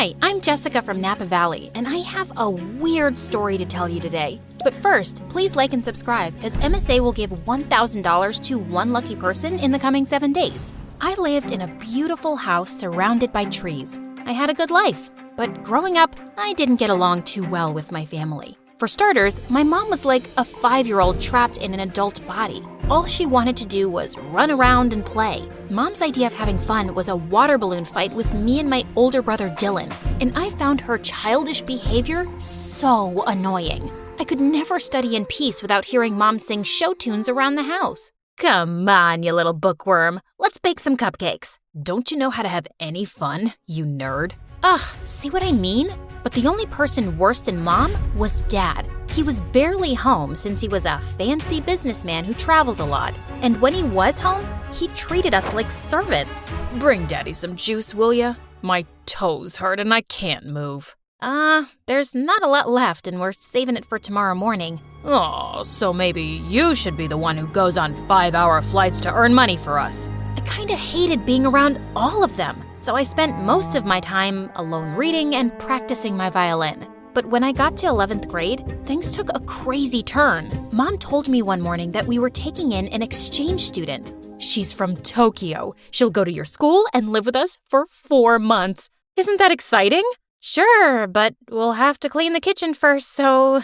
Hi, I'm Jessica from Napa Valley, and I have a weird story to tell you today. But first, please like and subscribe, as MSA will give $1,000 to one lucky person in the coming 7 days. I lived in a beautiful house surrounded by trees. I had a good life, but growing up, I didn't get along too well with my family. For starters, my mom was like a 5-year-old trapped in an adult body. All she wanted to do was run around and play. Mom's idea of having fun was a water balloon fight with me and my older brother Dylan, and I found her childish behavior so annoying. I could never study in peace without hearing Mom sing show tunes around the house. Come on, you little bookworm. Let's bake some cupcakes. Don't you know how to have any fun, you nerd? Ugh, see what I mean? But the only person worse than Mom was Dad. He was barely home since he was a fancy businessman who traveled a lot. And when he was home, he treated us like servants. Bring Daddy some juice, will ya? My toes hurt and I can't move. There's not a lot left and we're saving it for tomorrow morning. Oh, so maybe you should be the one who goes on 5-hour flights to earn money for us. I kinda hated being around all of them, so I spent most of my time alone reading and practicing my violin. But when I got to 11th grade, things took a crazy turn. Mom told me one morning that we were taking in an exchange student. She's from Tokyo. She'll go to your school and live with us for 4 months. Isn't that exciting? Sure, but we'll have to clean the kitchen first, so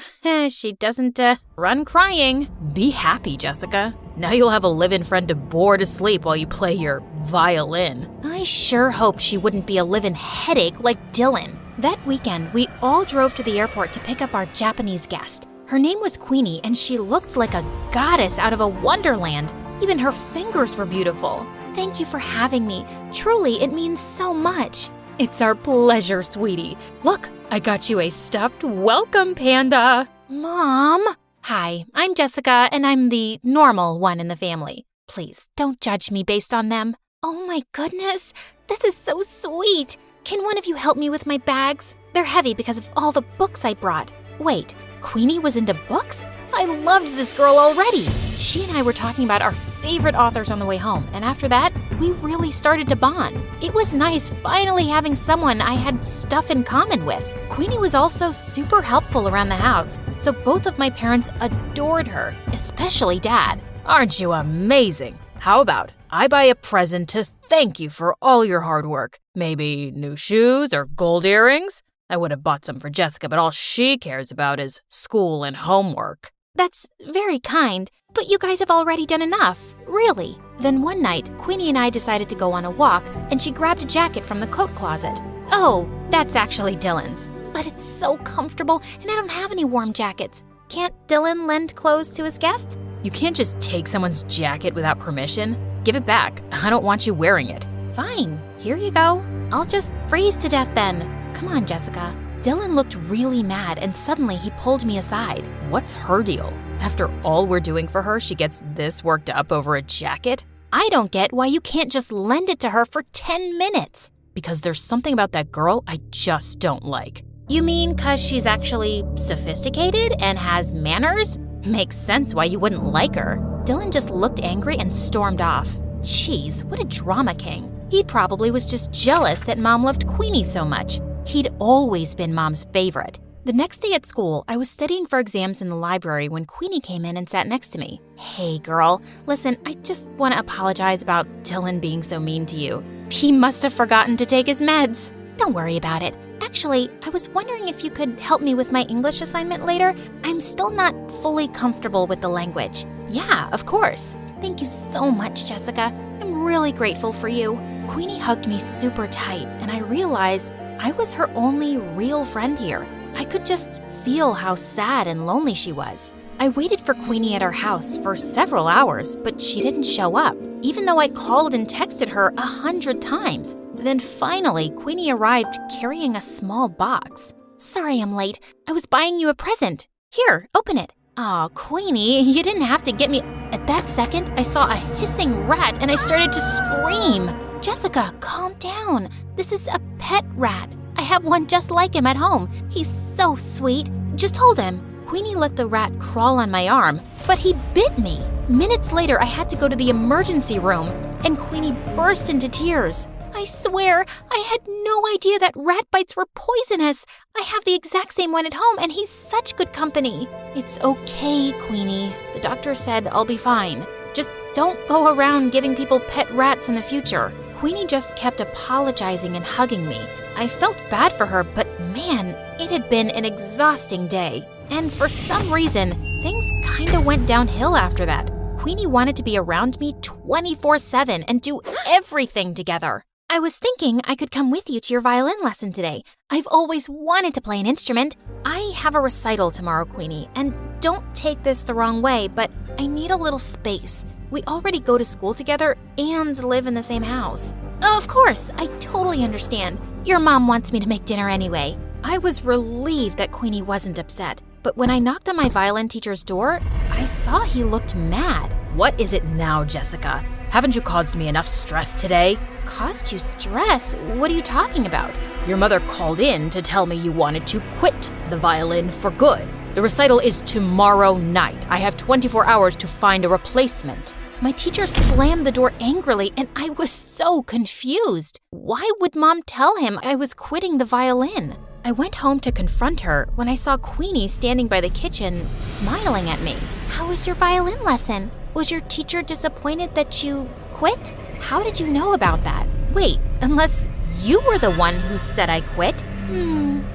she doesn't run crying. Be happy, Jessica. Now you'll have a live-in friend to bore to sleep while you play your violin. I sure hoped she wouldn't be a live-in headache like Dylan. That weekend, we all drove to the airport to pick up our Japanese guest. Her name was Queenie, and she looked like a goddess out of a wonderland. Even her fingers were beautiful. Thank you for having me. Truly, it means so much. It's our pleasure, sweetie. Look, I got you a stuffed welcome panda. Mom? Hi, I'm Jessica, and I'm the normal one in the family. Please, don't judge me based on them. Oh my goodness, this is so sweet. Can one of you help me with my bags? They're heavy because of all the books I brought. Wait, Queenie was into books? I loved this girl already. She and I were talking about our favorite authors on the way home, and after that, we really started to bond. It was nice finally having someone I had stuff in common with. Queenie was also super helpful around the house, so both of my parents adored her, especially Dad. Aren't you amazing? How about I buy a present to thank you for all your hard work? Maybe new shoes or gold earrings? I would have bought some for Jessica, but all she cares about is school and homework. That's very kind, but you guys have already done enough, really. Then one night, Queenie and I decided to go on a walk, and she grabbed a jacket from the coat closet. Oh, that's actually Dylan's. But it's so comfortable, and I don't have any warm jackets. Can't Dylan lend clothes to his guest? You can't just take someone's jacket without permission. Give it back. I don't want you wearing it. Fine, here you go. I'll just freeze to death then. Come on, Jessica. Dylan looked really mad, and suddenly he pulled me aside. What's her deal? After all we're doing for her, she gets this worked up over a jacket? I don't get why you can't just lend it to her for 10 minutes. Because there's something about that girl I just don't like. You mean 'cause she's actually sophisticated and has manners? Makes sense why you wouldn't like her. Dylan just looked angry and stormed off. Jeez, what a drama king. He probably was just jealous that Mom loved Queenie so much. He'd always been Mom's favorite. The next day at school, I was studying for exams in the library when Queenie came in and sat next to me. Hey girl, listen, I just want to apologize about Dylan being so mean to you. He must have forgotten to take his meds. Don't worry about it. Actually, I was wondering if you could help me with my English assignment later. I'm still not fully comfortable with the language. Yeah, of course. Thank you so much, Jessica. I'm really grateful for you. Queenie hugged me super tight, and I realized I was her only real friend here. I could just feel how sad and lonely she was. I waited for Queenie at her house for several hours, but she didn't show up, even though I called and texted her 100 times. Then finally, Queenie arrived carrying a small box. Sorry I'm late. I was buying you a present. Here, open it. Aw, Queenie, you didn't have to get me. At that second, I saw a hissing rat and I started to scream. Jessica, calm down. This is a pet rat. I have one just like him at home. He's so sweet. Just hold him. Queenie let the rat crawl on my arm, but he bit me. Minutes later, I had to go to the emergency room, and Queenie burst into tears. I swear, I had no idea that rat bites were poisonous. I have the exact same one at home, and he's such good company. It's okay, Queenie. The doctor said I'll be fine. Just don't go around giving people pet rats in the future. Queenie just kept apologizing and hugging me. I felt bad for her, but man, it had been an exhausting day. And for some reason, things kinda went downhill after that. Queenie wanted to be around me 24/7 and do everything together. I was thinking I could come with you to your violin lesson today. I've always wanted to play an instrument. I have a recital tomorrow, Queenie, and don't take this the wrong way, but I need a little space. We already go to school together and live in the same house. Of course, I totally understand. Your mom wants me to make dinner anyway. I was relieved that Queenie wasn't upset, but when I knocked on my violin teacher's door, I saw he looked mad. What is it now, Jessica? Haven't you caused me enough stress today? Caused you stress? What are you talking about? Your mother called in to tell me you wanted to quit the violin for good. The recital is tomorrow night. I have 24 hours to find a replacement. My teacher slammed the door angrily, and I was so confused. Why would Mom tell him I was quitting the violin? I went home to confront her when I saw Queenie standing by the kitchen, smiling at me. How was your violin lesson? Was your teacher disappointed that you quit? How did you know about that? Wait, unless you were the one who said I quit?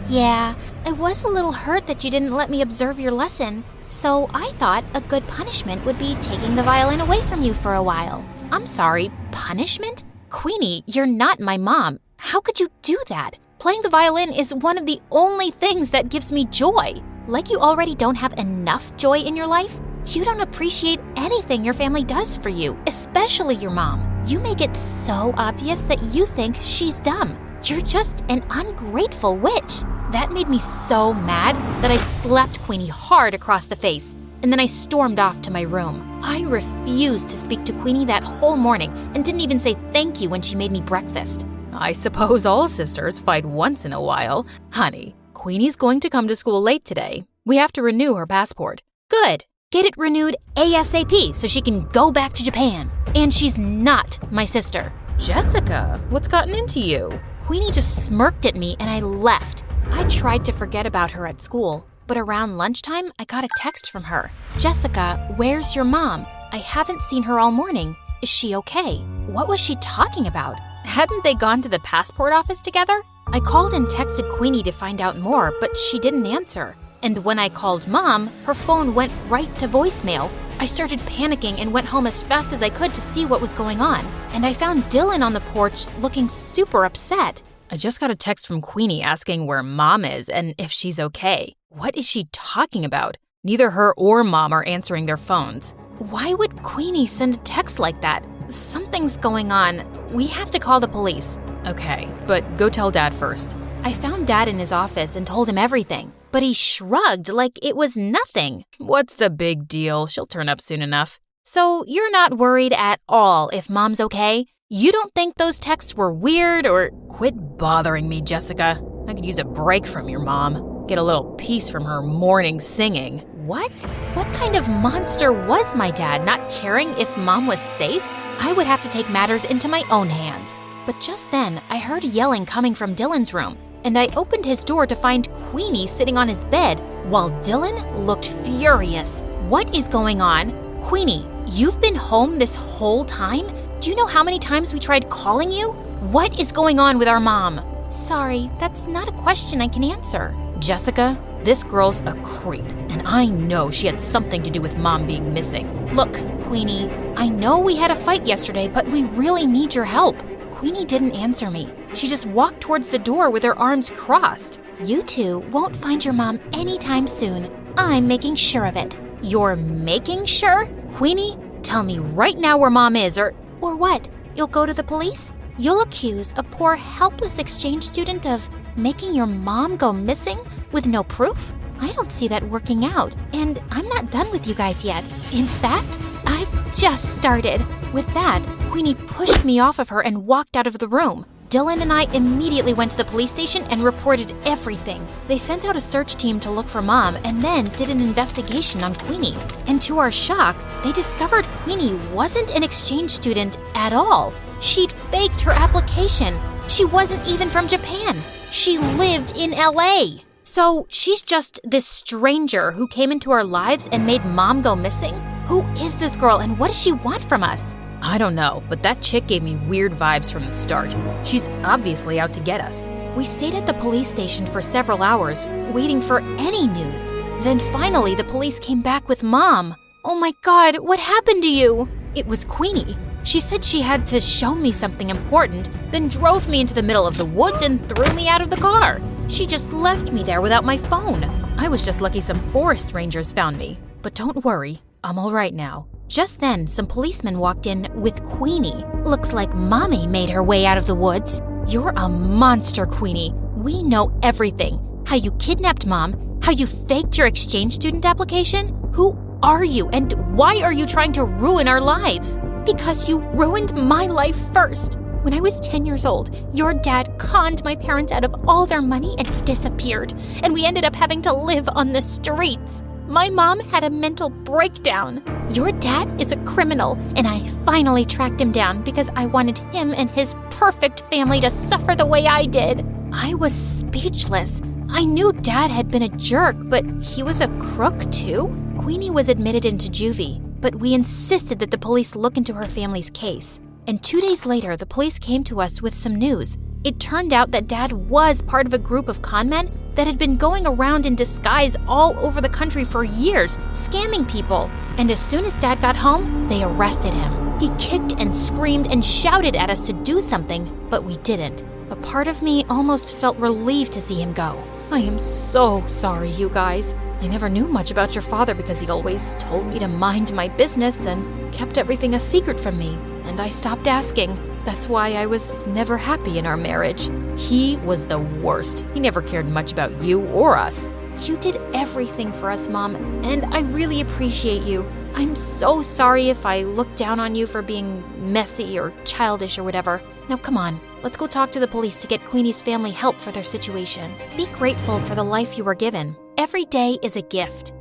Yeah. I was a little hurt that you didn't let me observe your lesson. So I thought a good punishment would be taking the violin away from you for a while. I'm sorry, punishment? Queenie, you're not my mom. How could you do that? Playing the violin is one of the only things that gives me joy. Like you already don't have enough joy in your life, you don't appreciate anything your family does for you, especially your mom. You make it so obvious that you think she's dumb. You're just an ungrateful witch. That made me so mad that I slapped Queenie hard across the face, and then I stormed off to my room. I refused to speak to Queenie that whole morning and didn't even say thank you when she made me breakfast. I suppose all sisters fight once in a while. Honey, Queenie's going to come to school late today. We have to renew her passport. Good. Get it renewed ASAP so she can go back to Japan. And she's not my sister. Jessica, what's gotten into you? Queenie just smirked at me and I left. I tried to forget about her at school, but around lunchtime, I got a text from her. Jessica, where's your mom? I haven't seen her all morning. Is she okay? What was she talking about? Hadn't they gone to the passport office together? I called and texted Queenie to find out more, but she didn't answer. And when I called Mom, her phone went right to voicemail. I started panicking and went home as fast as I could to see what was going on. And I found Dylan on the porch looking super upset. I just got a text from Queenie asking where Mom is and if she's okay. What is she talking about? Neither her or Mom are answering their phones. Why would Queenie send a text like that? Something's going on. We have to call the police. Okay, but go tell Dad first. I found Dad in his office and told him everything, but he shrugged like it was nothing. What's the big deal? She'll turn up soon enough. So you're not worried at all if Mom's okay? You don't think those texts were weird or… Quit bothering me, Jessica. I could use a break from your mom. Get a little peace from her morning singing. What? What kind of monster was my dad, not caring if Mom was safe? I would have to take matters into my own hands. But just then, I heard yelling coming from Dylan's room, and I opened his door to find Queenie sitting on his bed, while Dylan looked furious. What is going on? Queenie, you've been home this whole time? Do you know how many times we tried calling you? What is going on with our mom? Sorry, that's not a question I can answer. Jessica, this girl's a creep, and I know she had something to do with Mom being missing. Look, Queenie, I know we had a fight yesterday, but we really need your help. Queenie didn't answer me. She just walked towards the door with her arms crossed. You two won't find your mom anytime soon. I'm making sure of it. You're making sure? Queenie, tell me right now where Mom is, or what? You'll go to the police? You'll accuse a poor, helpless exchange student of making your mom go missing with no proof? I don't see that working out, and I'm not done with you guys yet. In fact, I've just started. With that, Queenie pushed me off of her and walked out of the room. Dylan and I immediately went to the police station and reported everything. They sent out a search team to look for Mom and then did an investigation on Queenie. And to our shock, they discovered Queenie wasn't an exchange student at all. She'd faked her application. She wasn't even from Japan. She lived in LA. So she's just this stranger who came into our lives and made Mom go missing? Who is this girl and what does she want from us? I don't know, but that chick gave me weird vibes from the start. She's obviously out to get us. We stayed at the police station for several hours, waiting for any news. Then finally, the police came back with Mom. Oh my God, what happened to you? It was Queenie. She said she had to show me something important, then drove me into the middle of the woods and threw me out of the car. She just left me there without my phone. I was just lucky some forest rangers found me. But don't worry, I'm all right now. Just then, some policemen walked in with Queenie. Looks like Mommy made her way out of the woods. You're a monster, Queenie. We know everything. How you kidnapped Mom, how you faked your exchange student application. Who are you and why are you trying to ruin our lives? Because you ruined my life first. When I was 10 years old, your dad conned my parents out of all their money and disappeared. And we ended up having to live on the streets. My mom had a mental breakdown. Your dad is a criminal, and I finally tracked him down because I wanted him and his perfect family to suffer the way I did. I was speechless. I knew Dad had been a jerk, but he was a crook too? Queenie was admitted into juvie, but we insisted that the police look into her family's case. And 2 days later, the police came to us with some news. It turned out that Dad was part of a group of conmen that had been going around in disguise all over the country for years, scamming people. And as soon as Dad got home, they arrested him. He kicked and screamed and shouted at us to do something, but we didn't. A part of me almost felt relieved to see him go. I am so sorry, you guys. I never knew much about your father because he always told me to mind my business and kept everything a secret from me, and I stopped asking. That's why I was never happy in our marriage. He was the worst. He never cared much about you or us. You did everything for us, Mom, and I really appreciate you. I'm so sorry if I looked down on you for being messy or childish or whatever. Now come on, let's go talk to the police to get Queenie's family help for their situation. Be grateful for the life you were given. Every day is a gift.